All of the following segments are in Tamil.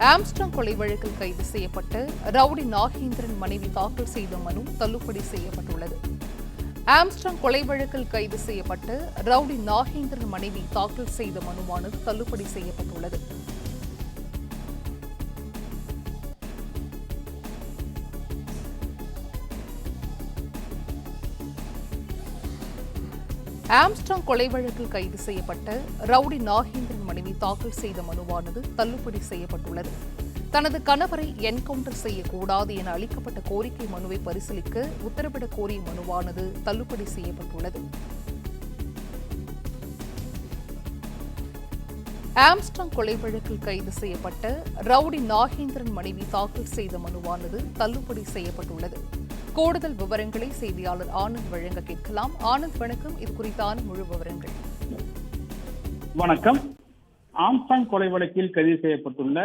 ஆம்ஸ்ட்ராங் கொலை வழக்கில் கைது செய்யப்பட்ட ரவுடி நாகேந்திரன் மனைவி தாக்கல் செய்த மனு தள்ளுபடி செய்யப்பட்டுள்ளது. ஆம்ஸ்ட்ராங் கொலை வழக்கில் கைது செய்யப்பட்ட ரவுடி நாகேந்திரன் மனைவி தாக்கல் செய்த மனுவானது தள்ளுபடி செய்யப்பட்டுள்ளது. ஆம்ஸ்ட்ராங் கொலை வழக்கில் கைது செய்யப்பட்ட ரவுடி நாகேந்திரன் மனைவி தாக்கல் செய்த மனுவானது தள்ளுபடி செய்யப்பட்டுள்ளது. தனது கணவரை என்கவுண்டர் செய்யக்கூடாது என அளிக்கப்பட்ட கோரிக்கை மனுவை பரிசீலிக்க உத்தரவிடக் கோரிய மனுவானது தள்ளுபடி செய்யப்பட்டுள்ளது. ஆம்ஸ்ட்ராங் கொலை வழக்கில் கைது செய்யப்பட்ட ரவுடி நாகேந்திரன் மனைவி தாக்கல் செய்த மனுவானது தள்ளுபடி செய்யப்பட்டுள்ளது. கூடுதல் விவரங்களை செய்தியாளர் ஆனந்த் வழங்க கேட்கலாம். ஆனந்த் வணக்கம், இது குறித்தான முழு விவரங்கள். வணக்கம். ஆம்ஸ்ட்ராங் கொலை வழக்கில் கைது செய்யப்பட்டுள்ள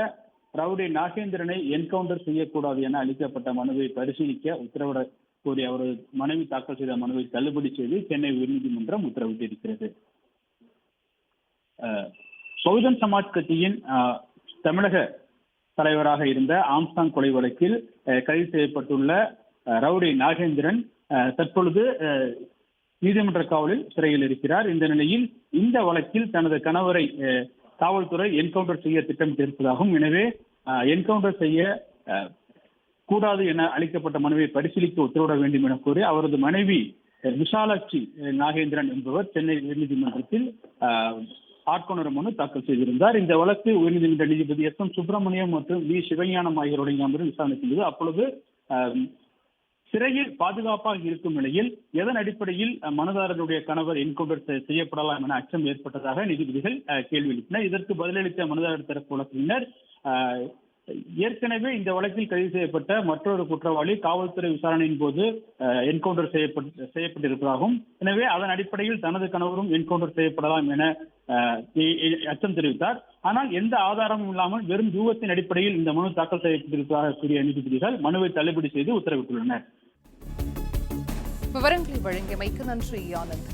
ரவுடி நாகேந்திரனை என்கவுண்டர் செய்யக்கூடாது என அளிக்கப்பட்ட மனுவை பரிசீலிக்க உத்தரவிட கோரிய அவரது மனைவி தாக்கல் செய்த மனுவை தள்ளுபடி செய்து சென்னை உயர்நீதிமன்றம் உத்தரவிட்டிருக்கிறது. பகுஜன் சமாஜ் கட்சியின் தமிழக தலைவராக இருந்த ஆம்ஸ்ட்ராங் கொலை வழக்கில் கைது செய்யப்பட்டுள்ள ரவுடி நாகேந்திரன் தற்பொழுது நீதிமன்ற காவலில் சிறையில் இருக்கிறார். இந்த நிலையில் இந்த வழக்கில் தனது கணவரை காவல்துறை என்கவுண்டர் செய்ய திட்டமிட்டிருப்பதாகவும், எனவே என்கவுண்டர் செய்ய கூடாது என அளிக்கப்பட்ட மனுவை பரிசீலிக்க உத்தரவிட வேண்டும் என கூறி அவரது மனைவி விஷாலாட்சி நாகேந்திரன் என்பவர் சென்னை உயர்நீதிமன்றத்தில் ஆட்கொணர் மனு தாக்கல் செய்திருந்தார். இந்த வழக்கு உயர்நீதிமன்ற நீதிபதி எஸ் எம் சுப்பிரமணியம் மற்றும் வி சிவஞானம் ஆகியோருடைய அமர்வு விசாரணை செய்தது. அப்பொழுது சிறையில் பாதுகாப்பாக இருக்கும் நிலையில் எதன் அடிப்படையில் மனுதாரருடைய கணவர் என்கவுண்டர் செய்யப்படலாம் என அச்சம் ஏற்பட்டதாக நீதிபதிகள் கேள்வி எழுப்பினர். இதற்கு பதிலளித்த மனுதாரர் தரப்பு வழக்கறிஞர், ஏற்கனவே இந்த வழக்கில் கைது செய்யப்பட்ட மற்றொரு குற்றவாளி காவல்துறை விசாரணையின் போது என்கவுண்டர் செய்யப்பட்டிருப்பதாகவும், எனவே அதன் அடிப்படையில் தனது கணவரும் என்கவுண்டர் செய்யப்படலாம் என அச்சம் தெரிவித்தார். ஆனால் எந்த ஆதாரமும் இல்லாமல் வெறும் யூகத்தின் அடிப்படையில் இந்த மனு தாக்கல் செய்யப்பட்டிருப்பதாக கூறிய நீதிபதிகள் மனுவை தள்ளுபடி செய்து உத்தரவிட்டுள்ளனர். விவரங்களை வழங்கியமைக்கு நன்றி ஆனந்த்.